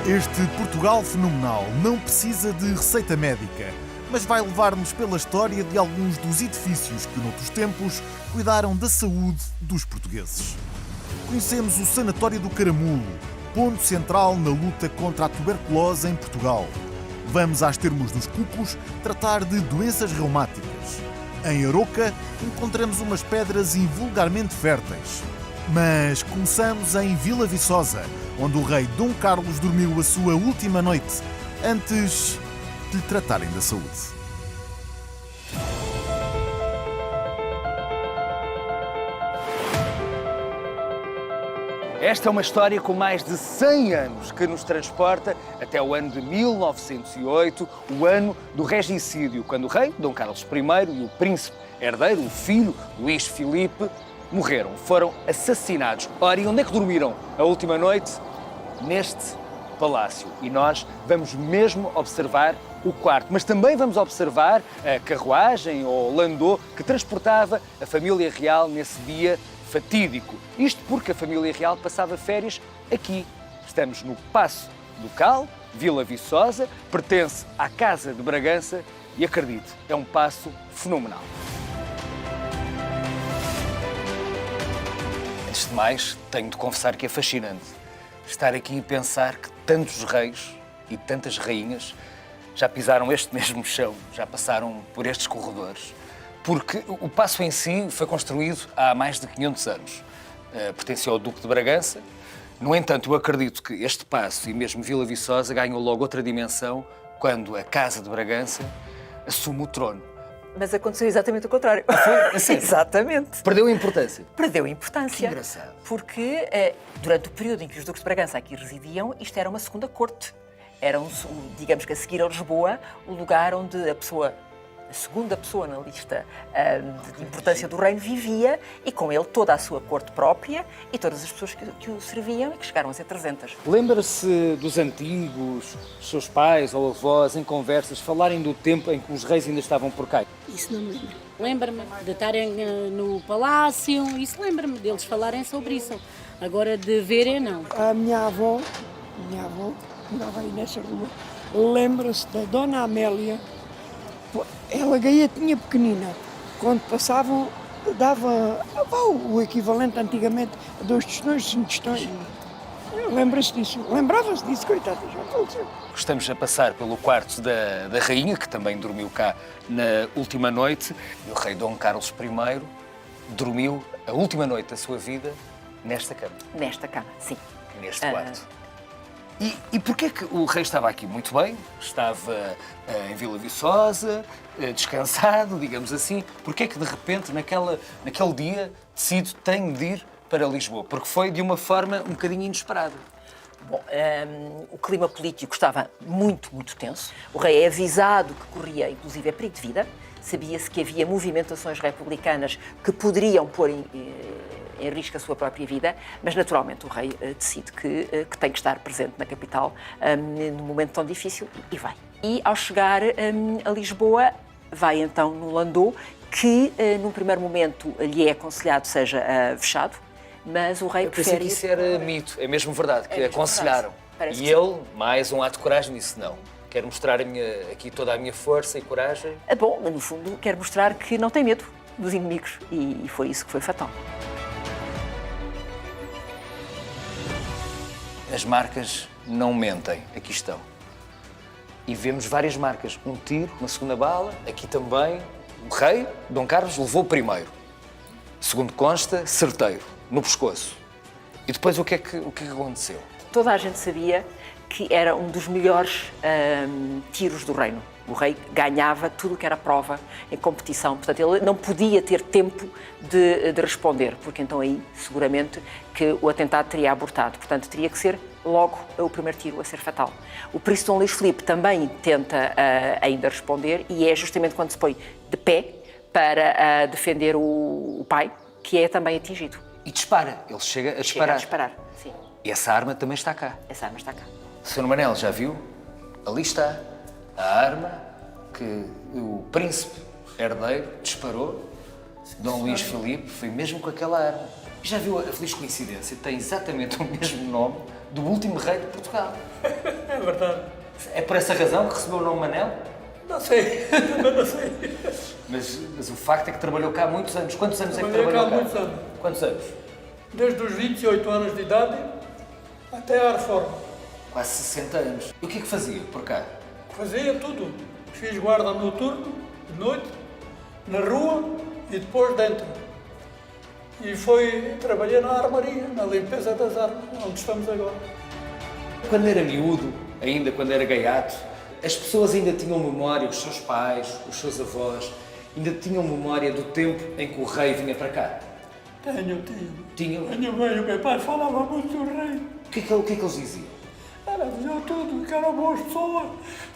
Este Portugal fenomenal não precisa de receita médica, mas vai levar-nos pela história de alguns dos edifícios que, noutros tempos, cuidaram da saúde dos portugueses. Conhecemos o Sanatório do Caramulo, ponto central na luta contra a tuberculose em Portugal. Vamos às Termas dos Cucos tratar de doenças reumáticas. Em Aroca encontramos umas pedras invulgarmente férteis. Mas começamos em Vila Viçosa, onde o rei Dom Carlos dormiu a sua última noite, antes de lhe tratarem da saúde. Esta é uma história com mais de 100 anos que nos transporta até o ano de 1908, o ano do regicídio, quando o rei Dom Carlos I e o príncipe herdeiro, o filho Luís Filipe, morreram, foram assassinados. Ora, e onde é que dormiram a última noite? Neste palácio. E nós vamos mesmo observar o quarto, mas também vamos observar a carruagem ou landau que transportava a família real nesse dia fatídico. Isto porque a família real passava férias aqui. Estamos no Paço Ducal, Vila Viçosa, pertence à Casa de Bragança e, acredite, é um paço fenomenal. Antes de mais, tenho de confessar que é fascinante estar aqui e pensar que tantos reis e tantas rainhas já pisaram este mesmo chão, já passaram por estes corredores, porque o paço em si foi construído há mais de 500 anos. Pertenceu ao Duque de Bragança. No entanto, eu acredito que este paço e mesmo Vila Viçosa ganham logo outra dimensão quando a Casa de Bragança assume o trono. Mas aconteceu exatamente o contrário. Foi assim. Exatamente. Perdeu a importância. Perdeu a importância. Que engraçado. Porque durante o período em que os duques de Bragança aqui residiam, isto era uma segunda corte. Era, digamos que a seguir a Lisboa, o lugar onde a segunda pessoa na lista de importância do reino vivia e com ele toda a sua corte própria e todas as pessoas que o serviam e que chegaram a ser 300. Lembra-se dos antigos, os seus pais ou avós, em conversas, falarem do tempo em que os reis ainda estavam por cá? Isso não me lembro. Lembro-me de estarem no palácio, isso lembro-me deles falarem sobre isso. Agora de verem, não. A minha avó, morava aí nessa rua, lembra-se da Dona Amélia. Ela gaiatinha pequenina, quando passavam, dava o equivalente antigamente a 2 tostões, 5 tostões. Lembra-se disso, lembrava-se disso, coitada, já faleceu. Estamos a passar pelo quarto da rainha, que também dormiu cá na última noite, e o rei Dom Carlos I dormiu a última noite da sua vida nesta cama. Nesta cama, sim. Neste quarto. E porquê que o rei estava aqui muito bem? Estava em Vila Viçosa, descansado, digamos assim. Porquê que de repente, naquele dia, decide tenho de ir para Lisboa? Porque foi de uma forma um bocadinho inesperada. Bom, o clima político estava muito, muito tenso. O rei é avisado que corria, inclusive, a perigo de vida. Sabia-se que havia movimentações republicanas que poderiam pôr em risco a sua própria vida, mas naturalmente o rei decide que tem que estar presente na capital num momento tão difícil e vai. E ao chegar a Lisboa, vai então no landau, que num primeiro momento lhe é aconselhado seja fechado, mas o rei prefere... Eu pensei que isso era mito, é mesmo verdade, que aconselharam. E ele, mais um ato de coragem, disse não. Quero mostrar aqui toda a minha força e coragem. Bom, no fundo, quer mostrar que não tem medo dos inimigos e foi isso que foi fatal. As marcas não mentem, aqui estão. E vemos várias marcas, um tiro, uma segunda bala, aqui também. O rei, Dom Carlos, levou o primeiro. Segundo consta, certeiro, no pescoço. E depois o que é que aconteceu? Toda a gente sabia que era um dos melhores tiros do reino. O rei ganhava tudo o que era prova em competição. Portanto, ele não podia ter tempo de responder, porque então aí, seguramente, que o atentado teria abortado. Portanto, teria que ser logo o primeiro tiro a ser fatal. O príncipe Dom Luís Filipe também tenta ainda responder e é justamente quando se põe de pé para defender o pai, que é também atingido. E dispara. Ele chega a disparar. Chega a disparar, sim. E essa arma também está cá. Essa arma está cá. Sr. Manel, já viu? Ali está a arma que o príncipe herdeiro disparou. Dom Luís Filipe foi mesmo com aquela arma. Já viu a feliz coincidência? Tem exatamente o mesmo nome do último rei de Portugal. É verdade. É por essa razão que recebeu o nome Manel? Não sei, não sei. Mas o facto é que trabalhou cá há muitos anos. Quantos anos é que Trabalhei trabalhou cá cá? há muitos anos. Quantos anos? Desde os 28 anos de idade até à reforma. Quase 60 anos. E o que é que fazia por cá? Fazia tudo. Fiz guarda noturno, de noite, na rua e depois dentro. E trabalhei na armaria, na limpeza das armas, onde estamos agora. Quando era miúdo, ainda quando era gaiato, as pessoas ainda tinham memória, os seus pais, os seus avós, ainda tinham memória do tempo em que o rei vinha para cá. Tinham. Tinham? Tenho bem, o meu pai falava muito do rei. O que é que eles diziam? Era dizer tudo, que eram boas pessoas,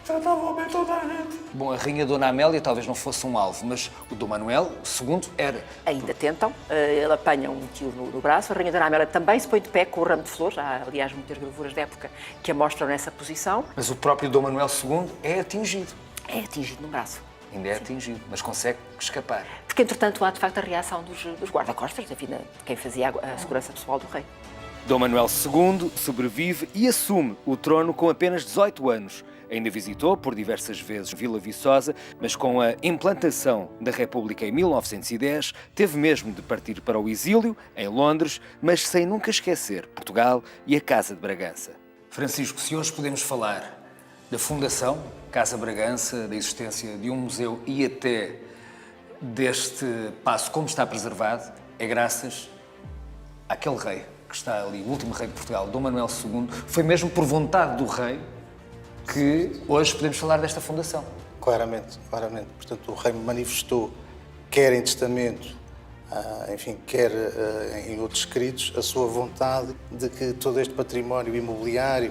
tratavam bem toda a gente. Bom, a rainha Dona Amélia talvez não fosse um alvo, mas o Dom Manuel II era. Ainda tentam, ele apanha um tiro no braço, a Rainha Dona Amélia também se põe de pé com o ramo de flores, há aliás muitas gravuras da época que a mostram nessa posição. Mas o próprio Dom Manuel II é atingido. É atingido no braço. Ainda é atingido, mas consegue escapar. Porque, entretanto, há de facto a reação dos guarda-costas, enfim, de quem fazia a segurança pessoal do rei. Dom Manuel II sobrevive e assume o trono com apenas 18 anos. Ainda visitou por diversas vezes Vila Viçosa, mas com a implantação da República em 1910, teve mesmo de partir para o exílio, em Londres, mas sem nunca esquecer Portugal e a Casa de Bragança. Francisco, se hoje podemos falar da fundação Casa Bragança, da existência de um museu e até deste paço como está preservado, é graças àquele rei que está ali, o último rei de Portugal, Dom Manuel II. Foi mesmo por vontade do rei que hoje podemos falar desta fundação. Claramente. Portanto, o rei manifestou, quer em testamento, enfim, quer em outros escritos, a sua vontade de que todo este património imobiliário,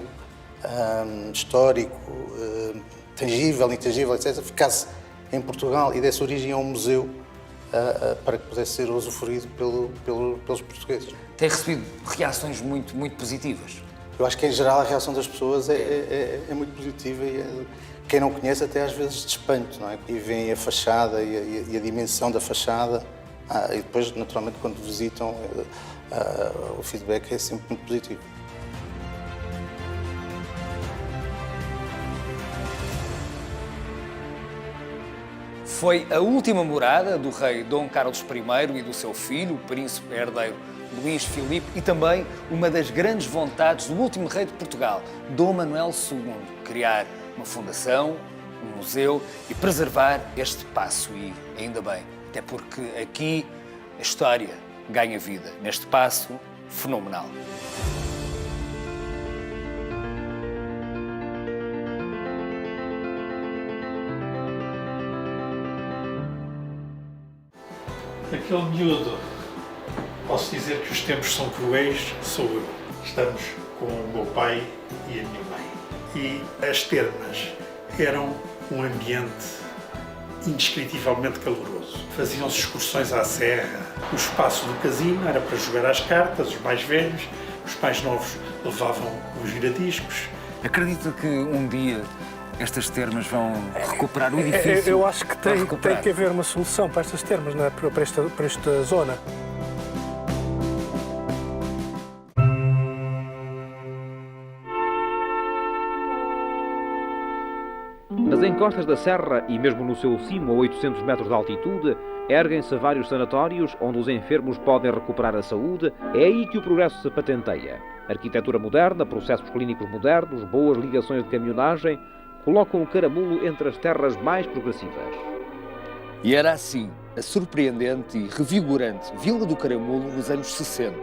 histórico, tangível, intangível, etc., ficasse em Portugal e desse origem a um museu para que pudesse ser usufruído pelos portugueses. Tem recebido reações muito positivas. Eu acho que, em geral, a reação das pessoas é muito positiva e quem não conhece até às vezes de espanto, não é? E vêem a fachada e a dimensão da fachada e depois, naturalmente, quando visitam, o feedback é sempre muito positivo. Foi a última morada do rei Dom Carlos I e do seu filho, o príncipe herdeiro Luís Filipe, e também uma das grandes vontades do último rei de Portugal, Dom Manuel II, criar uma fundação, um museu e preservar este paço. E ainda bem, até porque aqui a história ganha vida, neste paço fenomenal. Aquele miúdo, posso dizer que os tempos são cruéis, sou eu. Estamos com o meu pai e a minha mãe. E as termas eram um ambiente indescritivelmente caloroso. Faziam-se excursões à serra. O espaço do casino era para jogar às cartas, os mais velhos. Os mais novos levavam os giradiscos. Acredita que um dia estas termas vão recuperar o edifício? Eu acho que tem que haver uma solução para estas termas, não é? para esta zona. Nas encostas da serra e mesmo no seu cimo, a 800 metros de altitude, erguem-se vários sanatórios onde os enfermos podem recuperar a saúde. É aí que o progresso se patenteia. Arquitetura moderna, processos clínicos modernos, boas ligações de caminhonagem colocam o Caramulo entre as terras mais progressivas. E era assim a surpreendente e revigorante Vila do Caramulo nos anos 60.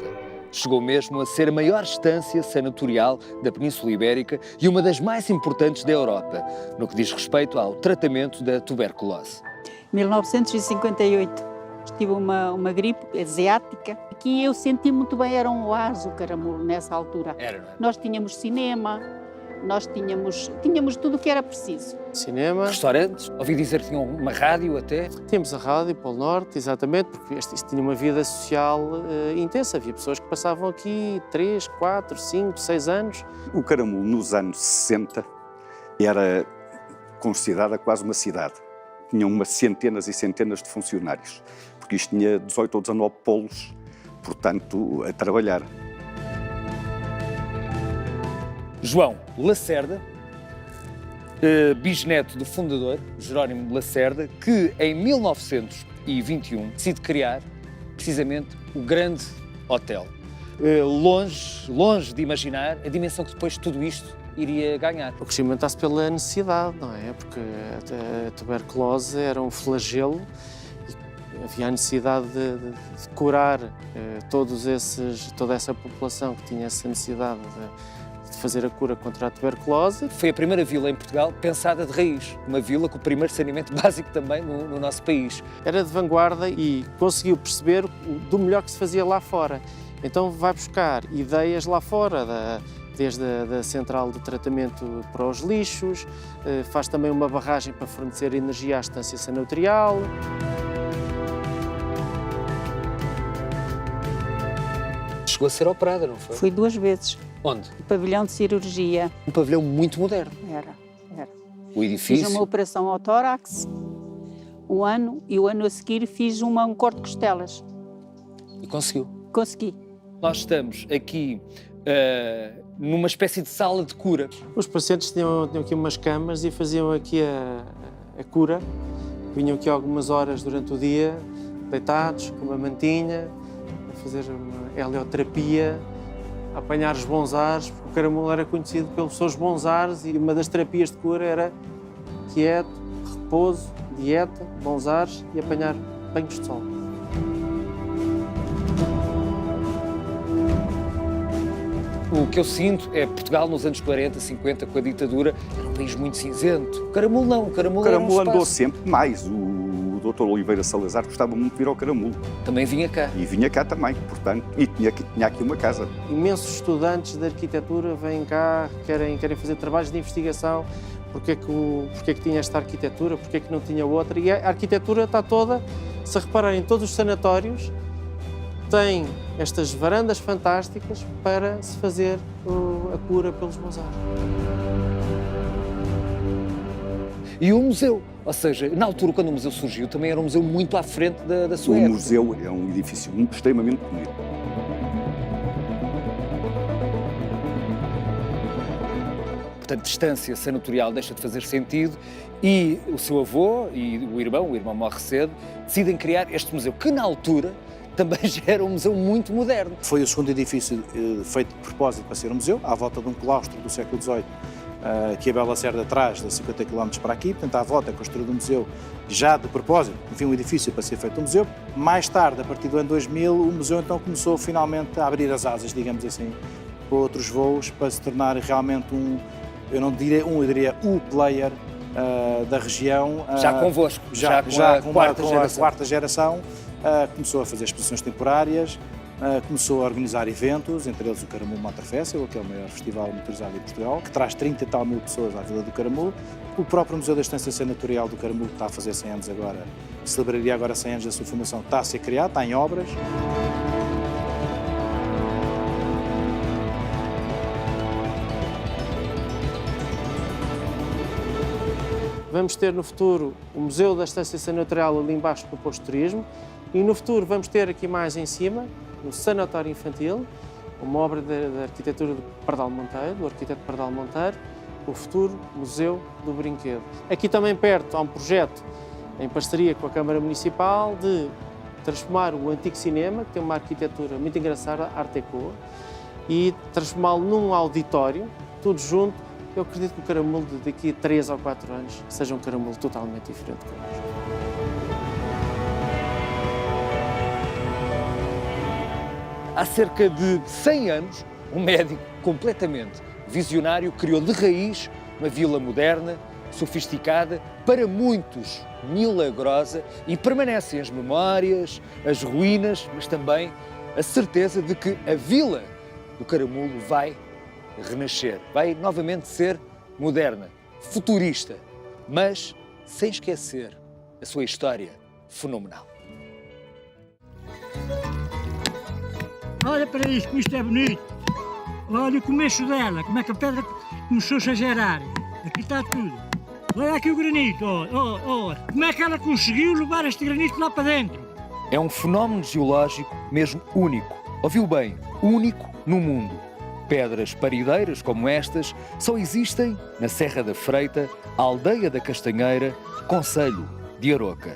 Chegou mesmo a ser a maior estância sanatorial da Península Ibérica e uma das mais importantes da Europa, no que diz respeito ao tratamento da tuberculose. 1958, tive uma gripe asiática. Aqui eu senti muito bem, era um oásis o Caramulo nessa altura. Era, não é? Nós tínhamos cinema, nós tínhamos tudo o que era preciso. Cinema. Restaurantes, ouvi dizer que tinham uma rádio até. Tínhamos a rádio, Polo Norte, exatamente, porque isto tinha uma vida social intensa. Havia pessoas que passavam aqui 3, 4, 5, 6 anos. O Caramulo, nos anos 60, era considerada quase uma cidade. Tinha umas centenas e centenas de funcionários, porque isto tinha 18 ou 19 polos portanto, a trabalhar. João Lacerda, bisneto do fundador, Jerónimo de Lacerda, que em 1921 decide criar precisamente o Grande Hotel. Longe de imaginar a dimensão que depois tudo isto iria ganhar. O crescimento está-se pela necessidade, não é? Porque a tuberculose era um flagelo e havia a necessidade de curar toda essa população que tinha essa necessidade de fazer a cura contra a tuberculose. Foi a primeira vila em Portugal pensada de raiz, uma vila com o primeiro saneamento básico também no nosso país. Era de vanguarda e conseguiu perceber do melhor que se fazia lá fora. Então vai buscar ideias lá fora, desde a central de tratamento para os lixos, faz também uma barragem para fornecer energia à estância sanatorial. Chegou a ser operada, não foi? Fui 2 vezes. Onde? No pavilhão de cirurgia. Um pavilhão muito moderno. Era. O edifício. Fiz uma operação ao tórax, um ano, e o ano a seguir fiz um corte de costelas. E conseguiu? Consegui. Nós estamos aqui numa espécie de sala de cura. Os pacientes tinham aqui umas camas e faziam aqui a cura. Vinham aqui algumas horas durante o dia, deitados, com uma mantinha, a fazer uma helioterapia, a apanhar os bons ares, porque o caramulo era conhecido pelos seus bons ares e uma das terapias de cura era quieto, repouso, dieta, bons ares e apanhar banhos de sol. O que eu sinto é Portugal nos anos 40, 50, com a ditadura, era um país muito cinzento. O caramulo não, o caramulo era um espaço. Andou sempre mais. O Dr. Oliveira Salazar gostava muito de vir ao caramulo. Também vinha cá. E vinha cá também, portanto, e tinha aqui uma casa. Imensos estudantes de arquitetura vêm cá, querem fazer trabalhos de investigação. Porque é que tinha esta arquitetura, porque é que não tinha outra. E a arquitetura está toda, se repararem, todos os sanatórios têm estas varandas fantásticas para se fazer a cura pelos bons ares. E o museu, ou seja, na altura quando o museu surgiu, também era um museu muito à frente da sua época. O museu é um edifício extremamente bonito. Portanto, distância sanatorial deixa de fazer sentido e o seu avô e o irmão morre cedo, decidem criar este museu, que na altura também já era um museu muito moderno. Foi o segundo edifício feito de propósito para ser um museu, à volta de um claustro do século XVIII, que a Bela Lacerda traz de 50 km para aqui, portanto, à volta é construído um museu já de propósito, enfim, um edifício para ser feito um museu. Mais tarde, a partir do ano 2000, o museu então começou finalmente a abrir as asas, digamos assim, para outros voos, para se tornar realmente eu diria o player da região. Já convosco, já com a quarta geração. Começou a fazer exposições temporárias, começou a organizar eventos, entre eles o Caramulo Motor Festival, que é o maior festival motorizado em Portugal, que traz 30 e tal mil pessoas à Vila do Caramulo. O próprio Museu da Estância Sanatorial do Caramulo, que está a fazer 100 anos agora, celebraria agora 100 anos da sua fundação, está a ser criado, está em obras. Vamos ter no futuro o Museu da Estância Sanatorial ali embaixo no posto de turismo e no futuro vamos ter aqui mais em cima, no Sanatório Infantil, uma obra da arquitetura do Pardal Monteiro, do arquiteto Pardal Monteiro, o futuro Museu do Brinquedo. Aqui também perto há um projeto em parceria com a Câmara Municipal de transformar o antigo cinema, que tem uma arquitetura muito engraçada, Art Deco, e transformá-lo num auditório, tudo junto. Eu acredito que o caramulo daqui a 3 ou 4 anos seja um caramulo totalmente diferente connosco. Há cerca de 100 anos, um médico completamente visionário criou de raiz uma vila moderna, sofisticada, para muitos milagrosa, e permanecem as memórias, as ruínas, mas também a certeza de que a vila do Caramulo vai renascer, vai novamente ser moderna, futurista, mas sem esquecer a sua história fenomenal. Olha para isto, como isto é bonito. Olha o começo dela, como é que a pedra começou-se a gerar. Aqui está tudo. Olha aqui o granito, como é que ela conseguiu levar este granito lá para dentro? É um fenómeno geológico mesmo único. Ouviu bem, único no mundo. Pedras parideiras como estas só existem na Serra da Freita, aldeia da Castanheira, concelho de Aroca.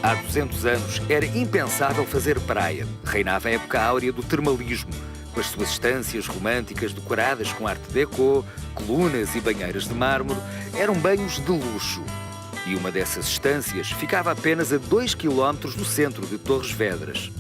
Há 200 anos era impensável fazer praia. Reinava a época áurea do termalismo, com as suas estâncias românticas decoradas com arte déco, colunas e banheiras de mármore. Eram banhos de luxo. E uma dessas estâncias ficava apenas a 2 km do centro de Torres Vedras.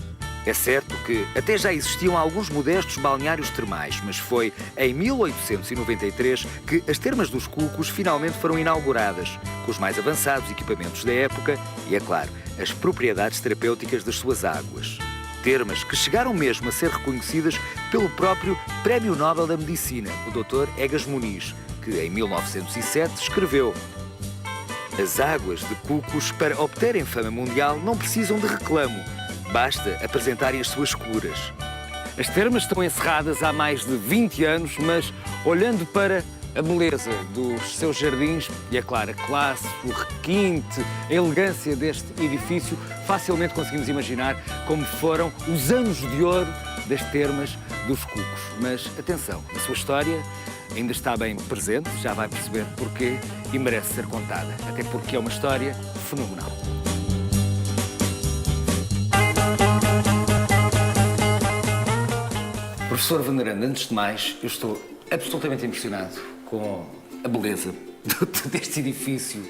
É certo que até já existiam alguns modestos balneários termais, mas foi em 1893 que as Termas dos Cucos finalmente foram inauguradas, com os mais avançados equipamentos da época e, é claro, as propriedades terapêuticas das suas águas. Termas que chegaram mesmo a ser reconhecidas pelo próprio Prémio Nobel da Medicina, o Dr. Egas Muniz, que em 1907 escreveu: as águas de Cucos, para obterem fama mundial, não precisam de reclamo. Basta apresentarem as suas curas. As termas estão encerradas há mais de 20 anos, mas olhando para a beleza dos seus jardins e, é claro, a classe, o requinte, a elegância deste edifício, facilmente conseguimos imaginar como foram os anos de ouro das Termas dos Cucos. Mas atenção, a sua história ainda está bem presente, já vai perceber porquê e merece ser contada, até porque é uma história fenomenal. Professor Venerando, antes de mais, eu estou absolutamente impressionado com a beleza deste edifício.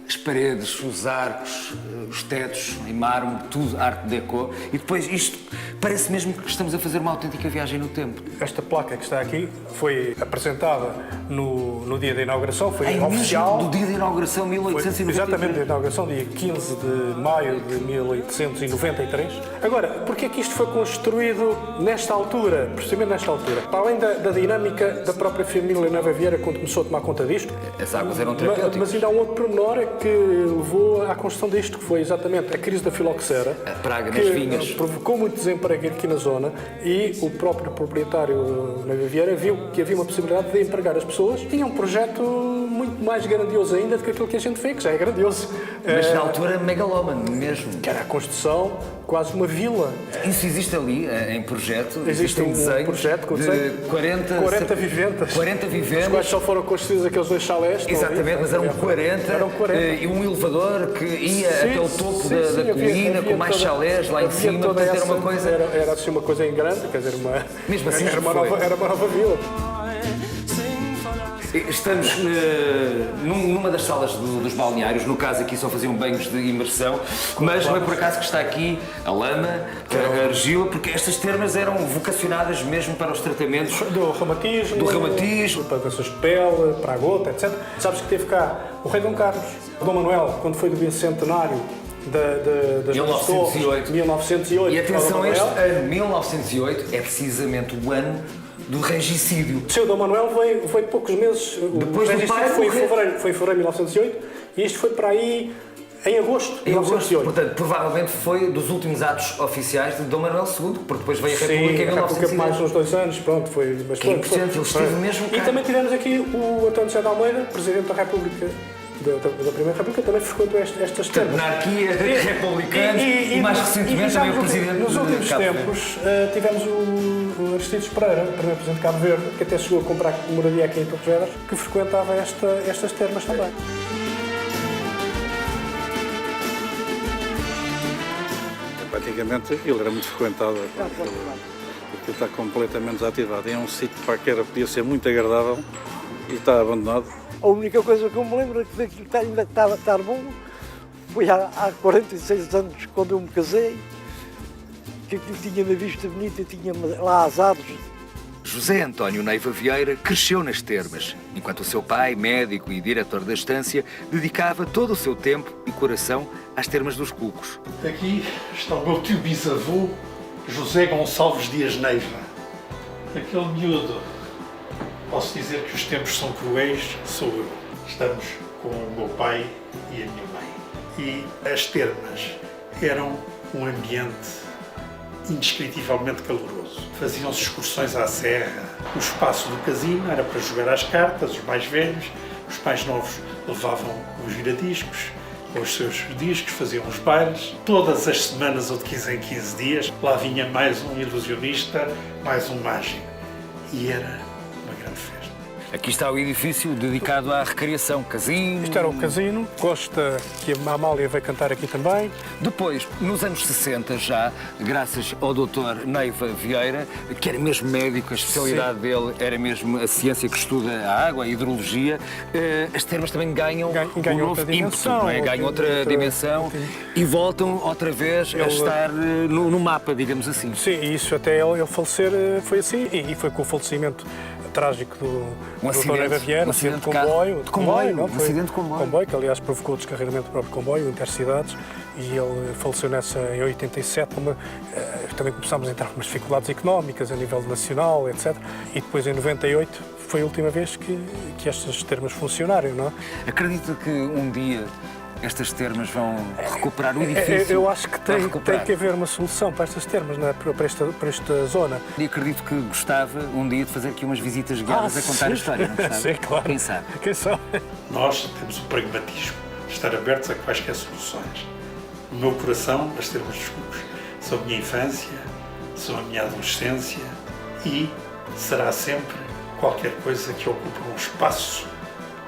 As paredes, os arcos, os tetos em mármore, tudo arte déco. E depois isto parece mesmo que estamos a fazer uma autêntica viagem no tempo. Esta placa que está aqui foi apresentada no dia da inauguração, foi oficial. Do dia da inauguração, 1893? Exatamente, da inauguração, dia 15 de maio de 1893. Agora, porquê é que isto foi construído nesta altura, precisamente nesta altura? Para além da dinâmica da própria família Neiva Vieira, quando começou a tomar conta disto. As águas eram terapêuticas. Mas ainda há um outro pormenor que levou à construção disto, que foi exatamente a crise da filoxera. A praga nas vinhas. Que provocou muito desemprego aqui na zona e o próprio proprietário Neiva Vieira viu que havia uma possibilidade de empregar as pessoas. Tinha um projeto muito mais grandioso ainda do que aquilo que a gente vê, que já é grandioso. Mas na altura megalómano mesmo. Que era a construção quase uma vila. Isso existe ali em projeto? Existe um projeto com de 40 vivendas. 40 vivendas. Os quais só foram construídos aqueles 2 chalés. Exatamente, mas eram 40. E um elevador que ia até o topo da colina, com mais chalés lá em cima. Portanto, era uma coisa... Era assim uma coisa em grande, quer dizer, mesmo assim era uma nova vila. Estamos numa das salas dos balneários, no caso aqui só faziam banhos de imersão, mas não é por acaso que está aqui a lama, a argila, porque estas termas eram vocacionadas mesmo para os tratamentos do reumatismo, para doenças de pele, para a gota, etc. Sabes que teve cá o rei Dom Carlos, Dom Manuel, quando foi do bicentenário das 1908. E atenção, este ano, 1908, é precisamente o ano do regicídio. O seu Dom Manuel veio poucos meses depois. O regicídio foi em fevereiro de 1908 e isto foi para aí em agosto de 1908. Portanto, provavelmente foi dos últimos atos oficiais de Dom Manuel II, porque depois veio a República em 1910. Mais uns 2 anos, pronto, foi. Mas que é importante, ele esteve mesmo cá. E também tivemos aqui o António José de Almeida, Presidente da República, da Primeira República, também frequentou estas termas. Monarquia, republicanos e mais recentemente também o Presidente. Nos últimos tempos tivemos o Aristides Pereira, o primeiro Presidente de Cabo Verde, que até chegou a comprar moradia aqui em Torres Vedras, que frequentava estas termas também. Praticamente aquilo era muito frequentado, porque está completamente desativado. É um sítio para que podia ser muito agradável e está abandonado. A única coisa que eu me lembro é que aquilo ainda estava a estar bom. Foi há 46 anos, quando eu me casei, que aquilo tinha uma vista bonita, tinha lá as árvores. José António Neiva Vieira cresceu nas termas, enquanto o seu pai, médico e diretor da estância, dedicava todo o seu tempo e coração às Termas dos Cucos. Aqui está o meu tio bisavô, José Gonçalves Dias Neiva. Aquele miúdo, posso dizer que os tempos são cruéis, sou eu. Estamos com o meu pai e a minha mãe. E as termas eram um ambiente indescritivelmente caloroso. Faziam-se excursões à serra. O espaço do casino era para jogar às cartas, os mais velhos. Os mais novos levavam os giradiscos, com os seus discos, faziam os bailes. Todas as semanas, ou de 15 em 15 dias, lá vinha mais um ilusionista, mais um mágico. E era uma grande festa. Aqui está o edifício dedicado à recreação, casino. Isto era o casino, Costa, que a Amália veio cantar aqui também. Depois, nos anos 60 já, graças ao Dr. Neiva Vieira, que era mesmo médico, a especialidade dele era mesmo a ciência que estuda a água, a hidrologia, as termas também ganham um novo ímpeto, não é? Ganham outra dimensão e voltam outra vez a estar no mapa, digamos assim. Sim, e isso até ele falecer foi assim, e foi com o falecimento trágico do Dr. Neiva Vieira, um acidente de comboio, não? Um acidente de comboio. Que aliás provocou o descarregamento do próprio comboio, intercidades, e ele faleceu nessa em 87. Também começámos a entrar com umas dificuldades económicas a nível nacional, etc. E depois em 98 foi a última vez que estas termas funcionaram, não é? Acredito que um dia estas termas vão recuperar o edifício? Eu acho que tem que haver uma solução para estas termas, não é? para esta zona. E acredito que gostava um dia de fazer aqui umas visitas guiadas a contar a história, não gostava? Sim, claro. Quem sabe? Quem sabe? Nós temos o pragmatismo, estar abertos a quaisquer soluções. No meu coração, as termas dos Cucos são a minha infância, são a minha adolescência e será sempre qualquer coisa que ocupe um espaço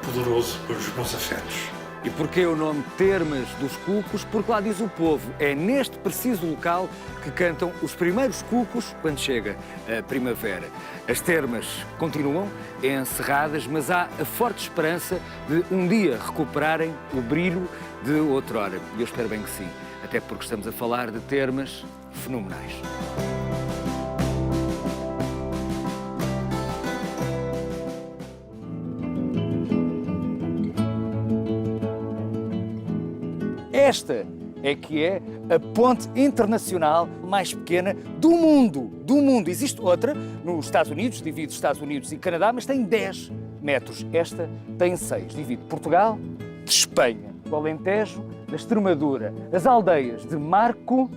poderoso para os meus afetos. E porquê o nome Termas dos Cucos? Porque lá diz o povo, é neste preciso local que cantam os primeiros cucos quando chega a primavera. As termas continuam encerradas, mas há a forte esperança de um dia recuperarem o brilho de outrora. E eu espero bem que sim, até porque estamos a falar de termas fenomenais. Esta é que é a ponte internacional mais pequena do mundo. Existe outra nos Estados Unidos, divide Estados Unidos e Canadá, mas tem 10 metros. Esta tem 6. Divide Portugal de Espanha, o Alentejo da Extremadura, as aldeias de Marco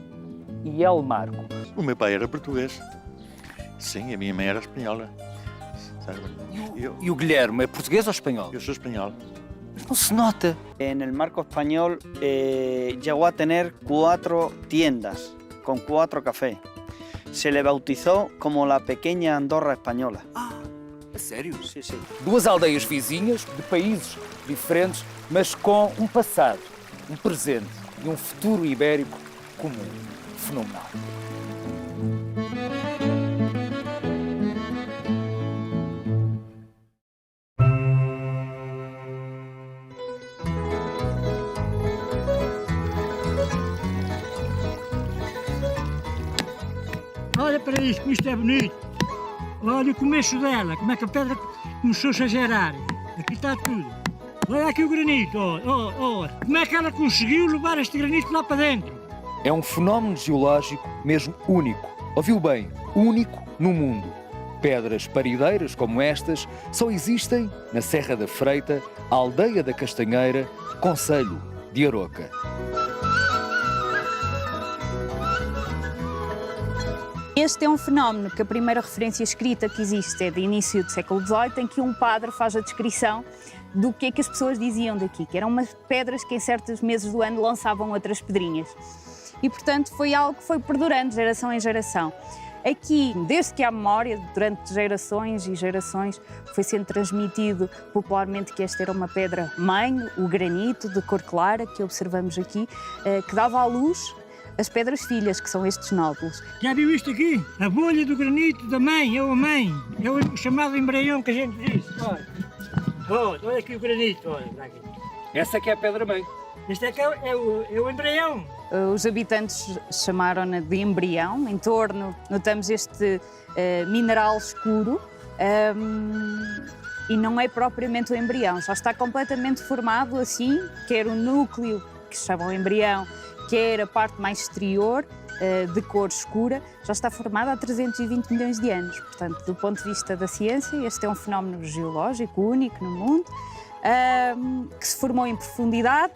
e El Marco. O meu pai era português. Sim, a minha mãe era espanhola. E o Guilherme é português ou espanhol? Eu sou espanhol. No se nota. En el marco español llegó a tener 4 tiendas con 4 cafés. Se le bautizó como la pequeña Andorra española. A sério? Sim, sim. Duas aldeias vizinhas, de países diferentes, mas com um passado, um presente e um futuro ibérico comum. Fenomenal. Olha para isto, como isto é bonito. Olha o começo dela, como é que a pedra começou-se a gerar. Aqui está tudo. Olha aqui o granito, olha. Como é que ela conseguiu levar este granito lá para dentro? É um fenómeno geológico mesmo único. Ouviu bem? Único no mundo. Pedras parideiras como estas só existem na Serra da Freita, aldeia da Castanheira, concelho de Aroca. Este é um fenómeno que a primeira referência escrita que existe é de início do século XVIII, em que um padre faz a descrição do que é que as pessoas diziam daqui, que eram umas pedras que em certos meses do ano lançavam outras pedrinhas. E, portanto, foi algo que foi perdurando de geração em geração. Aqui, desde que há memória, durante gerações e gerações, foi sendo transmitido popularmente que esta era uma pedra-mãe, o granito de cor clara, que observamos aqui, que dava à luz as pedras filhas, que são estes nódulos. Já viu isto aqui? A bolha do granito da mãe, é a mãe. É o chamado embrião que a gente diz. Olha aqui o granito, olha. Essa aqui é a pedra-mãe. Este aqui é o embrião. Os habitantes chamaram-na de embrião. Em torno notamos este mineral escuro e não é propriamente o embrião. Já está completamente formado assim, quer o núcleo, que se chama o embrião, quer a parte mais exterior, de cor escura, já está formada há 320 milhões de anos. Portanto, do ponto de vista da ciência, este é um fenómeno geológico único no mundo, que se formou em profundidade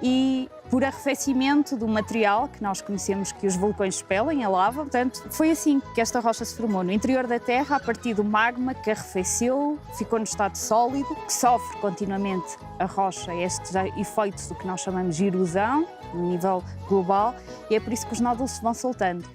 e por arrefecimento do material que nós conhecemos que os vulcões expelem, a lava. Portanto, foi assim que esta rocha se formou, no interior da Terra, a partir do magma que arrefeceu, ficou no estado sólido, que sofre continuamente a rocha estes efeitos do que nós chamamos de erosão, no nível global, e é por isso que os nódulos se vão soltando.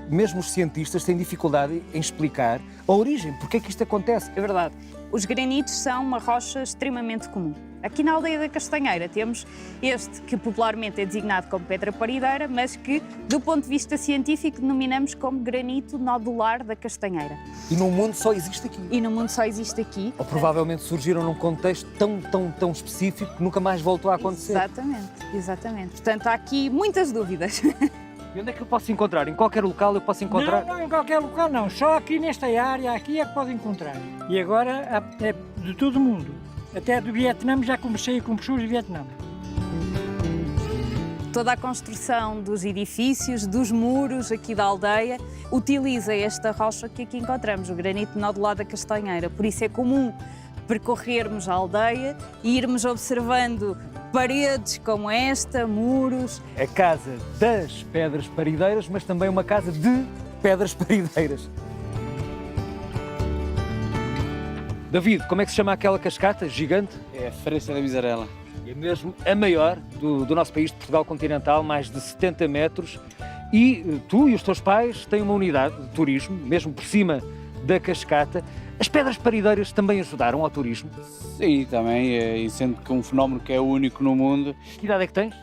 Mesmo os cientistas têm dificuldade em explicar a origem, porque é que isto acontece. É verdade. Os granitos são uma rocha extremamente comum. Aqui na aldeia da Castanheira temos este que popularmente é designado como pedra parideira, mas que, do ponto de vista científico, denominamos como granito nodular da Castanheira. E no mundo só existe aqui. E no mundo só existe aqui. Ou provavelmente surgiram num contexto tão específico que nunca mais voltou a acontecer. Exatamente. Portanto, há aqui muitas dúvidas. E onde é que eu posso encontrar? Em qualquer local eu posso encontrar? Não, em qualquer local não. Só aqui nesta área, aqui é que pode encontrar. E agora é de todo o mundo. Até do Vietnã, já conversei com pessoas do Vietnã. Toda a construção dos edifícios, dos muros aqui da aldeia, utiliza esta rocha que aqui encontramos, o granito nodular da Castanheira. Por isso é comum percorrermos a aldeia e irmos observando paredes como esta, muros. A casa das pedras parideiras, mas também uma casa de pedras parideiras. David, como é que se chama aquela cascata gigante? É a Freça da Bisarela. É mesmo a maior do nosso país, de Portugal continental, mais de 70 metros. E tu e os teus pais têm uma unidade de turismo, mesmo por cima da cascata. As pedras parideiras também ajudaram ao turismo? Sim, também, e sendo que um fenómeno que é único no mundo. Que idade é que tens?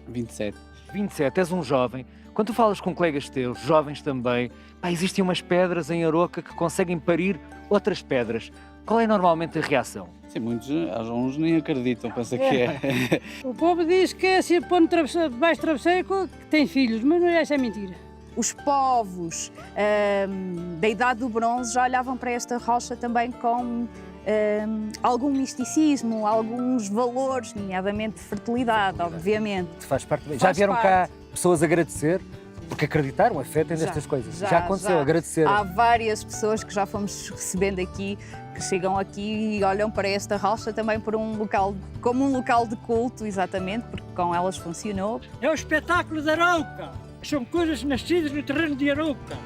27. 27, és um jovem. Quando tu falas com colegas teus, jovens também, existem umas pedras em Aroca que conseguem parir outras pedras. Qual é normalmente a reação? Sim, uns nem acreditam, pensam que é. O povo diz que é assim, pôr debaixo do travesseiro que tem filhos, mas essa é mentira. Os povos da Idade do Bronze já olhavam para esta rocha também com algum misticismo, alguns valores, nomeadamente de fertilidade, obviamente. Faz parte. Já vieram cá pessoas agradecer? Porque acreditaram, a fé tem destas coisas. Já aconteceu, agradecer. Há várias pessoas que já fomos recebendo aqui, que chegam aqui e olham para esta rocha também por como um local de culto, exatamente, porque com elas funcionou. É o espetáculo da Arouca. São coisas nascidas no terreno de Arouca.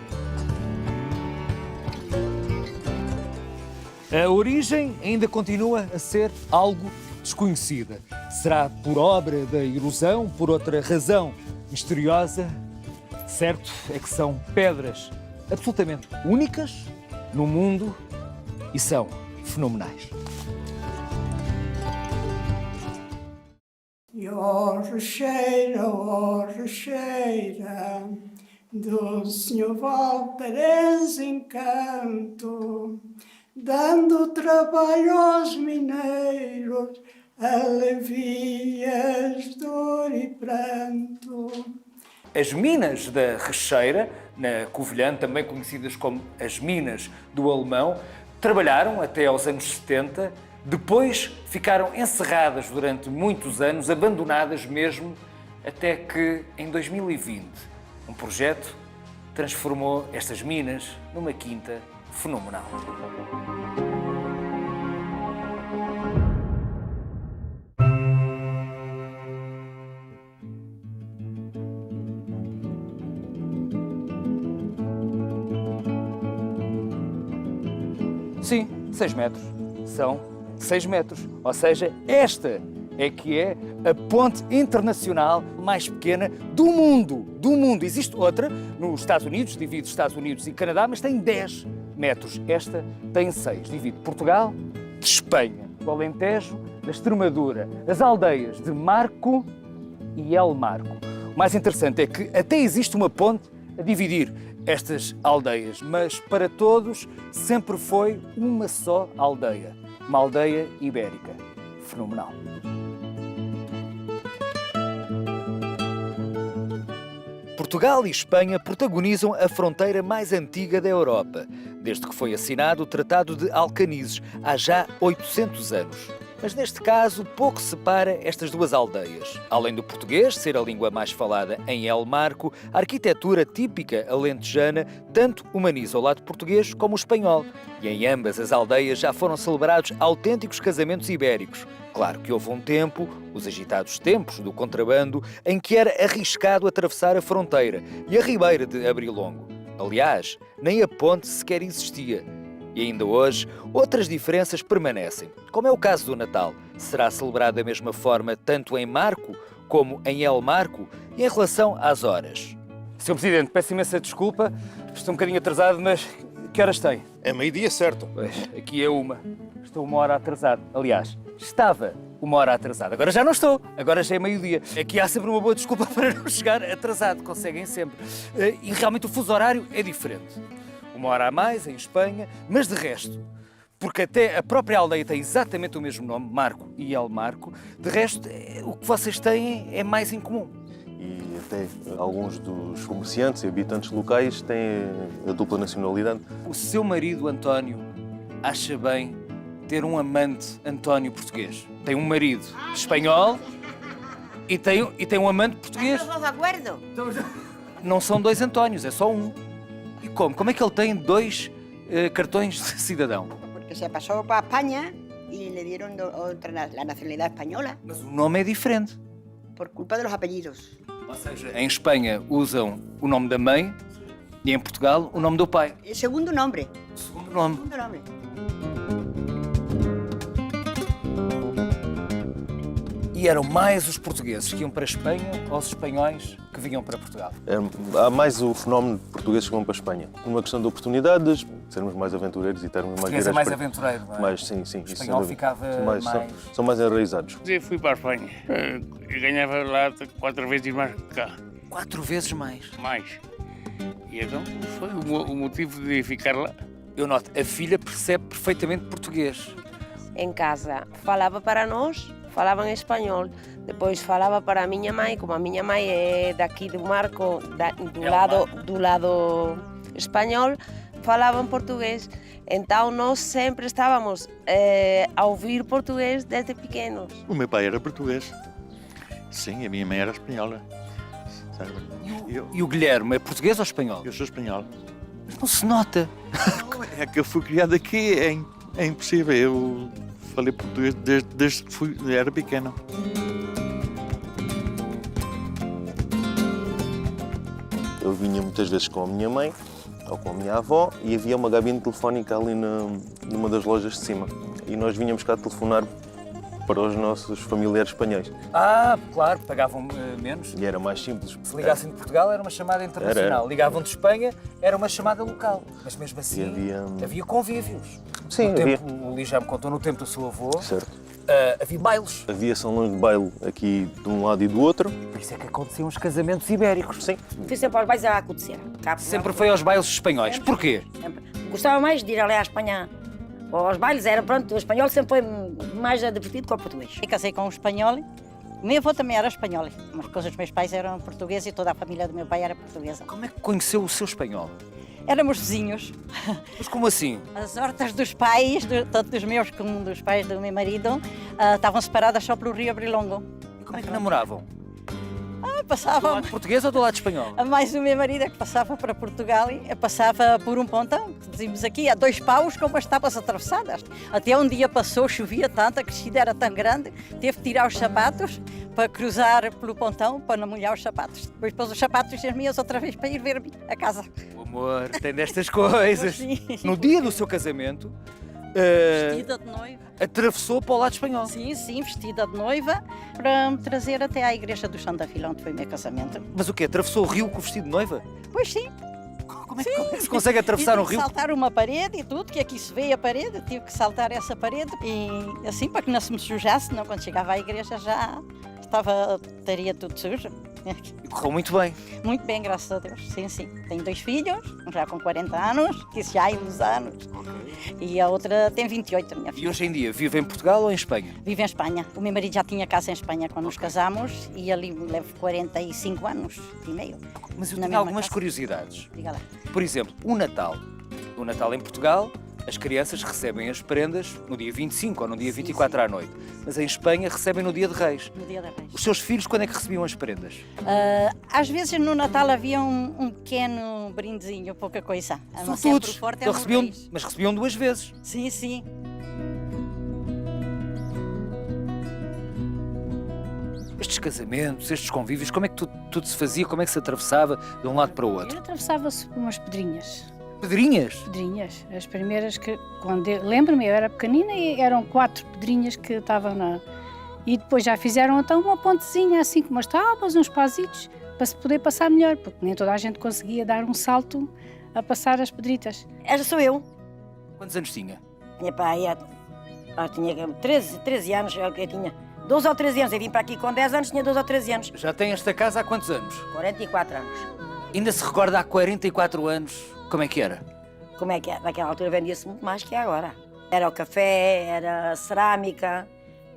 A origem ainda continua a ser algo desconhecida. Será por obra da erosão, por outra razão misteriosa? Certo é que são pedras absolutamente únicas no mundo e são fenomenais. Ó Rocheira, do Senhor Valparaíso encanto, dando trabalho aos mineiros, alivias dor e pranto. As minas da Recheira, na Covilhã, também conhecidas como as Minas do Alemão, trabalharam até aos anos 70, depois ficaram encerradas durante muitos anos, abandonadas mesmo, até que em 2020 um projeto transformou estas minas numa quinta fenomenal. Sim, 6 metros. São 6 metros. Ou seja, esta é que é a ponte internacional mais pequena do mundo. Existe outra nos Estados Unidos, divide Estados Unidos e Canadá, mas tem 10 metros. Esta tem 6. Divide Portugal de Espanha, do Alentejo, da Extremadura, as aldeias de Marco e El Marco. O mais interessante é que até existe uma ponte a dividir estas aldeias, mas para todos sempre foi uma só aldeia, uma aldeia ibérica. Fenomenal. Portugal e Espanha protagonizam a fronteira mais antiga da Europa, desde que foi assinado o Tratado de Alcanises, há já 800 anos. Mas neste caso, pouco separa estas duas aldeias. Além do português ser a língua mais falada em El Marco, a arquitetura típica alentejana tanto humaniza o lado português como o espanhol. E em ambas as aldeias já foram celebrados autênticos casamentos ibéricos. Claro que houve um tempo, os agitados tempos do contrabando, em que era arriscado atravessar a fronteira e a ribeira de Abrilongo. Aliás, nem a ponte sequer existia. E ainda hoje, outras diferenças permanecem, como é o caso do Natal. Será celebrado da mesma forma tanto em Marco como em El Marco e em relação às horas. Sr. Presidente, peço imensa desculpa, estou um bocadinho atrasado, mas que horas tem? É meio-dia, certo? Pois, aqui é uma. Estou 1 hora atrasado. Aliás, estava 1 hora atrasado. Agora já não estou. Agora já é meio-dia. Aqui há sempre uma boa desculpa para não chegar atrasado. Conseguem sempre. E realmente o fuso horário é diferente. 1 hora a mais em Espanha, mas de resto, porque até a própria aldeia tem exatamente o mesmo nome, Marco e El Marco, de resto, o que vocês têm é mais em comum. E até alguns dos comerciantes e habitantes locais têm a dupla nacionalidade. O seu marido, António, acha bem ter um amante António português. Tem um marido espanhol e tem um amante português. ¿Estamos de acuerdo? Não são 2 Antónios, é só um. E como? Como é que ele tem 2 cartões de cidadão? Porque se pasó para España y le dieron la nacionalidad española. Mas o nome é diferente. Por culpa de los apellidos. Ou seja, em Espanha usam o nome da mãe e em Portugal o nome do pai. El segundo nombre. Segundo nome. Segundo nombre. E eram mais os portugueses que iam para a Espanha ou os espanhóis que vinham para Portugal? Há mais o fenómeno de portugueses que vão para a Espanha. Uma questão de oportunidades, sermos mais aventureiros e termos mais... Português é mais aventureiro, não é? Mais, sim, sim. O espanhol ficava mais... São mais enraizados. Eu fui para a Espanha e ganhava lá 4 vezes mais que cá. 4 vezes mais? Mais. E então foi o motivo de ficar lá. Eu noto, a filha percebe perfeitamente português. Em casa falava para nós, falava em espanhol. Depois falava para a minha mãe, como a minha mãe é daqui do Marco, do lado espanhol, falava em português. Então nós sempre estávamos a ouvir português desde pequenos. O meu pai era português. Sim, a minha mãe era espanhola. Sabe? E o Guilherme é português ou espanhol? Eu sou espanhol. Mas não se nota. É que eu fui criado aqui, é impossível. Eu falei português desde que era pequeno. Eu vinha muitas vezes com a minha mãe ou com a minha avó e havia uma cabine telefónica ali numa das lojas de cima. E nós vinhamos cá telefonar para os nossos familiares espanhóis. Ah, claro, pagavam menos. E era mais simples. Se ligassem de Portugal era uma chamada internacional. Era. Ligavam de Espanha, era uma chamada local. Mas mesmo assim havia convívios. Sim, no havia. Tempo, o Luís já me contou, no tempo do seu avô, certo. Havia bailes. Havia salões de baile aqui de um lado e do outro. Por isso é que aconteciam os casamentos ibéricos. Sim. Fui sempre aos bailes a acontecer. Sempre foi aos bailes espanhóis. Porquê? Gostava mais de ir ali à Espanha. Aos bailes era, pronto, o espanhol sempre foi mais divertido que o português. Eu casei com um espanhol. O meu avô também era espanhol, mas os meus pais eram portugueses e toda a família do meu pai era portuguesa. Como é que conheceu o seu espanhol? Éramos vizinhos. Mas como assim? As hortas dos pais, tanto dos meus como dos pais do meu marido, estavam separadas só pelo rio Abrilongo. E como é que namoravam? Passava... Do lado português ou do lado espanhol? Mais o meu marido é que passava para Portugal e passava por um pontão, que dizíamos aqui, a 2 paus com umas tábuas atravessadas. Até um dia passou, chovia tanto, a crescida era tão grande, teve que tirar os sapatos para cruzar pelo pontão, para não molhar os sapatos. Depois pôs os sapatos e as minhas outra vez para ir ver-me a casa. O amor tem destas coisas. No dia do seu casamento, vestida de noiva. Atravessou para o lado espanhol. Sim, sim, vestida de noiva, para me trazer até à igreja do Santa Filão, onde foi o meu casamento. Mas o quê? Atravessou o rio com o vestido de noiva? Pois sim. Como é que se consegue atravessar um rio? Saltar uma parede e tudo, que aqui se vê a parede, tive que saltar essa parede e assim para que não se me sujasse, senão quando chegava à igreja já estaria tudo sujo. E correu muito bem. Muito bem, graças a Deus. Sim, sim. Tenho 2 filhos, um já com 40 anos, que isso já há uns anos, e a outra tem 28, a minha filha. E hoje em dia vive em Portugal ou em Espanha? Vive em Espanha. O meu marido já tinha casa em Espanha quando nos casamos e ali levo 45 anos e meio. Mas eu tenho algumas curiosidades. Diga lá. Por exemplo, o Natal. O Natal em Portugal As crianças recebem as prendas no dia 25 ou no dia 24 à noite, mas em Espanha recebem no dia de Reis. No dia da Reis. Os seus filhos, quando é que recebiam as prendas? Às vezes no Natal havia um pequeno brindezinho, pouca coisa. São todos. Então recebiam, mas recebiam 2 vezes. Sim, sim. Estes casamentos, estes convívios, como é que tudo se fazia? Como é que se atravessava de um lado para o outro? Atravessava-se por umas pedrinhas. Pedrinhas? Pedrinhas. As primeiras que, lembro-me, eu era pequenina e eram 4 pedrinhas que estavam na... E depois já fizeram então uma pontezinha assim com umas tábuas, uns pausitos, para se poder passar melhor, porque nem toda a gente conseguia dar um salto a passar as pedritas. Esta sou eu. Quantos anos tinha? Tinha pai, tinha 13 anos, eu tinha 12 ou 13 anos. Eu vim para aqui com 10 anos, tinha 12 ou 13 anos. Já tem esta casa há quantos anos? 44 anos. Ainda se recorda há 44 anos como é que era? Como é que é? Naquela altura vendia-se muito mais que agora. Era o café, era a cerâmica,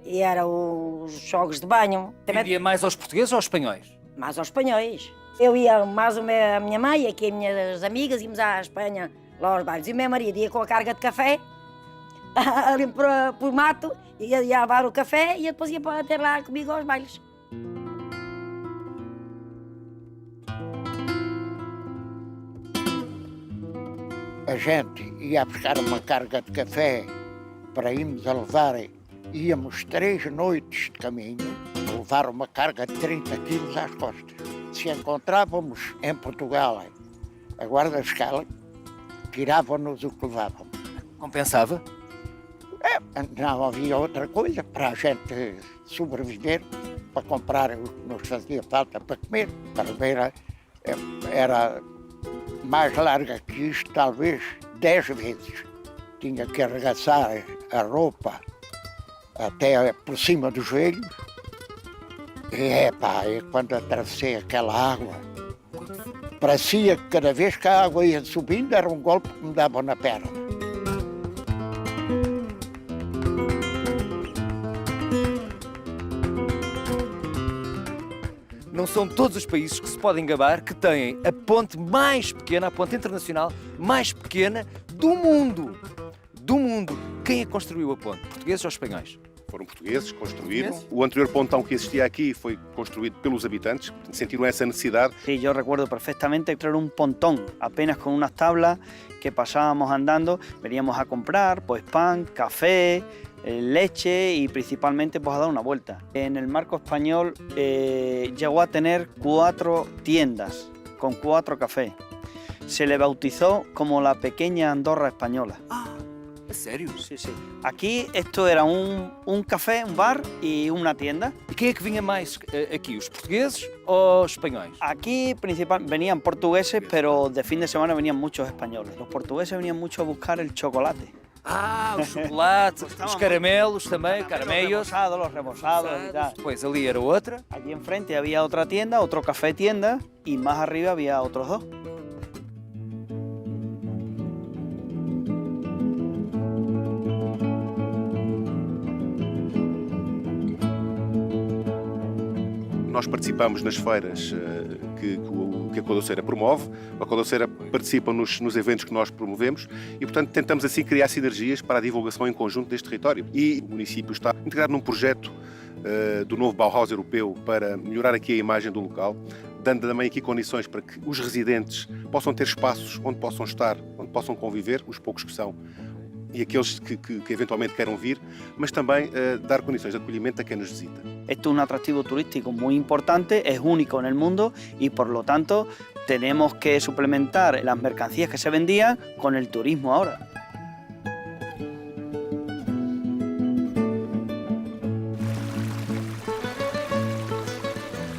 e era os jogos de banho. Vendia mais aos portugueses ou aos espanhóis? Mais aos espanhóis. Eu ia mais a minha mãe, aqui as minhas amigas, íamos à Espanha, lá aos bailes. E o meu marido ia com a carga de café, ali por mato, ia levar o café e depois ia ter lá comigo aos bailes. A gente ia buscar uma carga de café para irmos a levar, íamos 3 noites de caminho, a levar uma carga de 30 quilos às costas. Se encontrávamos em Portugal a guarda fiscal, tiravam-nos o que levávamos. Compensava? Não havia outra coisa para a gente sobreviver, para comprar o que nos fazia falta para comer. Para ver, era mais larga que isto, talvez 10 vezes. Tinha que arregaçar a roupa até por cima dos joelhos. E quando atravessei aquela água, parecia que cada vez que a água ia subindo era um golpe que me davam na perna. Não são todos os países que se podem gabar que têm a ponte mais pequena, a ponte internacional mais pequena do mundo. Do mundo. Quem é que construiu a ponte? Portugueses ou espanhóis? Foram portugueses, construíram. O anterior pontão que existia aqui foi construído pelos habitantes, sentiram essa necessidade. Sí, yo recuerdo perfectamente que era un pontón, apenas con unas tablas que pasábamos andando, veníamos a comprar pues pan, café, leche y principalmente pues a dar una vuelta. En el marco español llegó a tener 4 tiendas con 4 cafés. Se le bautizó como la pequeña Andorra española. ¿En serio? Sí, sí. Aquí esto era un café, un bar y una tienda. E quem é que vinha mais aqui, os portugueses ou os espanhóis? Aquí venían portugueses, pero de fin de semana venían muchos españoles. Los portugueses venían mucho a buscar el chocolate. Ah, o chocolate, os caramelos também, caramelos. Los rebozados y tal. Pois ali era outra. Allí enfrente había otra tienda, otro café tienda, y más arriba había otros 2. Nós participamos nas feiras que a Codoceira promove, a Codoceira participa nos eventos que nós promovemos e, portanto, tentamos assim criar sinergias para a divulgação em conjunto deste território. E o município está integrado num projeto do novo Bauhaus europeu para melhorar aqui a imagem do local, dando também aqui condições para que os residentes possam ter espaços onde possam estar, onde possam conviver, os poucos que são, e aqueles que eventualmente queiram vir, mas também dar condições de acolhimento a quem nos visita. Esto es un atractivo turístico muy importante, es único en el mundo y por lo tanto tenemos que suplementar las mercancías que se vendían con el turismo ahora.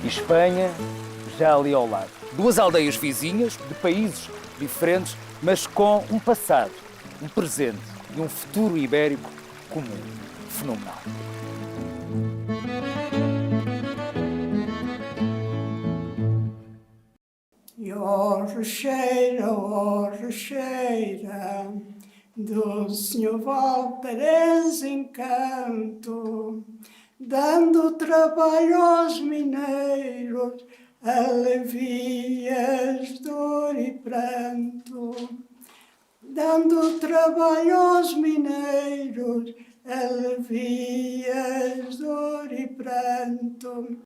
E Espanha, já ali ao lado. 2 aldeias vizinhas, de países diferentes, mas com um passado, um presente e um futuro ibérico comum. Fenomenal. Ó recheira, do Senhor Valparaíso encanto, dando trabalho aos mineiros, alivias dor e pranto. dando trabalho aos mineiros, alivias dor e pranto.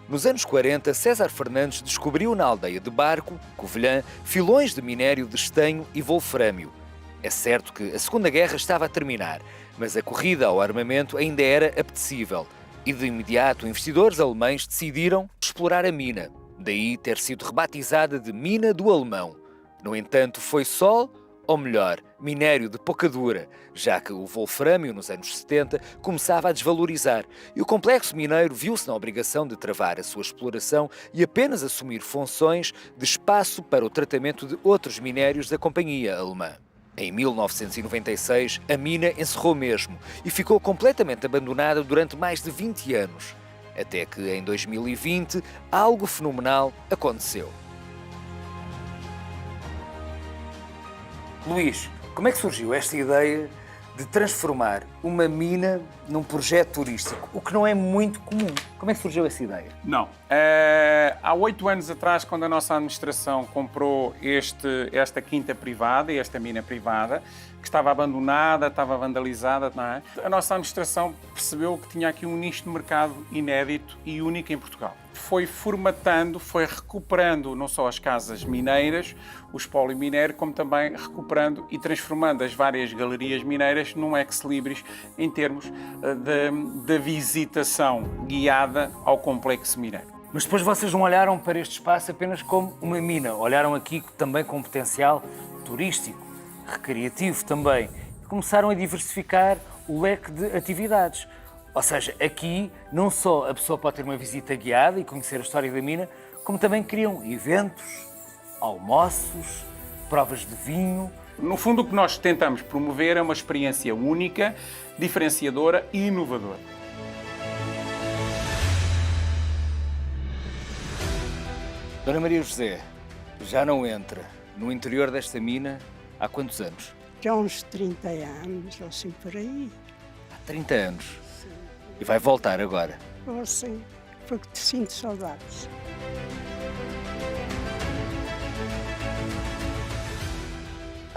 Nos anos 40, César Fernandes descobriu na aldeia de Barco, Covilhã, filões de minério de estanho e wolfrâmio. É certo que a Segunda Guerra estava a terminar, mas a corrida ao armamento ainda era apetecível. E de imediato, investidores alemães decidiram explorar a mina. Daí ter sido rebatizada de Mina do Alemão. No entanto, foi sol, ou melhor, minério de pouca dura, já que o wolfrâmio, nos anos 70, começava a desvalorizar e o complexo mineiro viu-se na obrigação de travar a sua exploração e apenas assumir funções de espaço para o tratamento de outros minérios da companhia alemã. Em 1996, a mina encerrou mesmo e ficou completamente abandonada durante mais de 20 anos, até que em 2020 algo fenomenal aconteceu. Luís, como é que surgiu esta ideia de transformar uma mina num projeto turístico, o que não é muito comum? Como é que surgiu essa ideia? Não. Há 8 anos atrás, quando a nossa administração comprou esta quinta privada, esta mina privada, que estava abandonada, estava vandalizada, não é? A nossa administração percebeu que tinha aqui um nicho de mercado inédito e único em Portugal. Foi formatando, foi recuperando não só as casas mineiras, o espólio mineiro, como também recuperando e transformando as várias galerias mineiras num ex-libris em termos da visitação guiada ao complexo mineiro. Mas depois vocês não olharam para este espaço apenas como uma mina, olharam aqui também com potencial turístico, recreativo também, e começaram a diversificar o leque de atividades. Ou seja, aqui não só a pessoa pode ter uma visita guiada e conhecer a história da mina, como também criam eventos, almoços, provas de vinho. No fundo, o que nós tentamos promover é uma experiência única, diferenciadora e inovadora. Dona Maria José já não entra no interior desta mina há quantos anos? Já há uns 30 anos, ou assim por aí. Há 30 anos. Sim. E vai voltar agora? Oh, sim, porque te sinto saudades.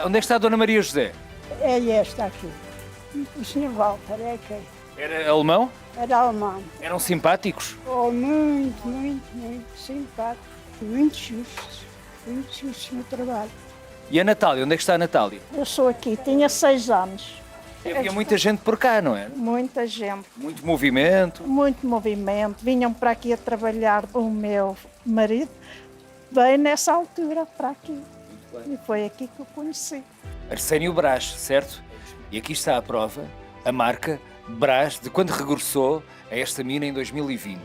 Onde é que está a Dona Maria José? É esta aqui. O Sr. Walter é quem? Era alemão? Era alemão. Eram simpáticos? Oh, muito simpáticos. Muito justos no trabalho. E a Natália? Onde é que está a Natália? Eu sou aqui, tinha 6 anos. E havia muita gente por cá, não é? Muita gente. Muito movimento. Muito movimento. Vinham para aqui a trabalhar o meu marido. Veio nessa altura para aqui. E foi aqui que eu conheci. Arsénio Brás, certo? E aqui está a prova, a marca Brás, de quando regressou a esta mina em 2020.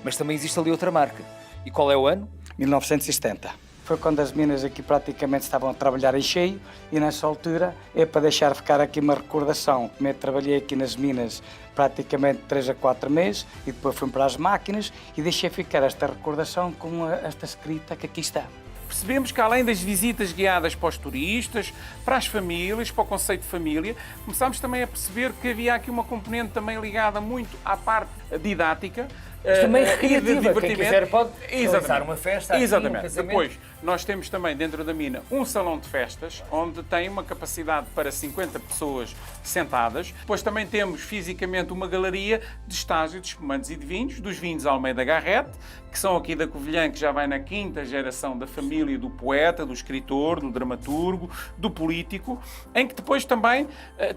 Mas também existe ali outra marca. E qual é o ano? 1970. Foi quando as minas aqui praticamente estavam a trabalhar em cheio e nessa altura é para deixar ficar aqui uma recordação. Eu trabalhei aqui nas minas praticamente 3 a 4 meses e depois fui para as máquinas e deixei ficar esta recordação com esta escrita que aqui está. Percebemos que além das visitas guiadas para os turistas, para as famílias, para o conceito de família, começámos também a perceber que havia aqui uma componente também ligada muito à parte didática, mas também recreativa, quem quiser pode realizar uma festa. Exatamente. Aqui, Depois, nós temos também dentro da mina um salão de festas, onde tem uma capacidade para 50 pessoas sentadas. Depois também temos fisicamente uma galeria de estágio de espumantes e de vinhos, dos vinhos Almeida Garrett, que são aqui da Covilhã, que já vai na 5ª geração da família do poeta, do escritor, do dramaturgo, do político, em que depois também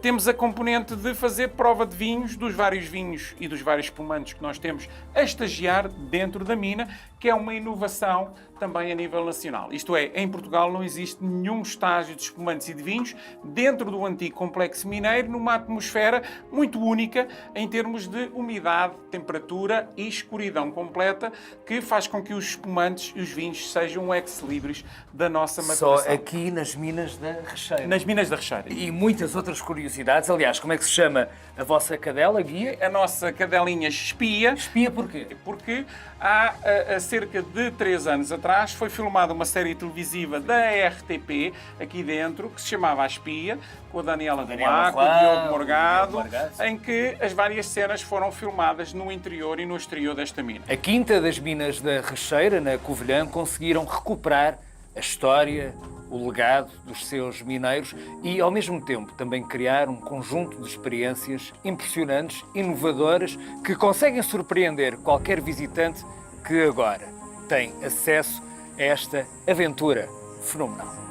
temos a componente de fazer prova de vinhos, dos vários vinhos e dos vários espumantes que nós temos a estagiar dentro da mina, que é uma inovação também a nível nacional. Isto é, em Portugal não existe nenhum estágio de espumantes e de vinhos dentro do antigo complexo mineiro, numa atmosfera muito única em termos de umidade, temperatura e escuridão completa, que faz com que os espumantes e os vinhos sejam um ex-libris da nossa maturação. Só aqui nas minas da Recheira. Nas minas da Recheira. E muitas outras curiosidades. Aliás, como é que se chama a vossa cadela, guia? A nossa cadelinha espia. Espia porquê? Porque há cerca de 3 anos atrás foi filmada uma série televisiva da RTP aqui dentro, que se chamava A Espia, com a Daniela Duá, com o Diogo Morgado, em que as várias cenas foram filmadas no interior e no exterior desta mina. A Quinta das Minas da Recheira, na Covilhã, conseguiram recuperar a história, o legado dos seus mineiros e, ao mesmo tempo, também criar um conjunto de experiências impressionantes, inovadoras, que conseguem surpreender qualquer visitante que agora tem acesso a esta aventura fenomenal.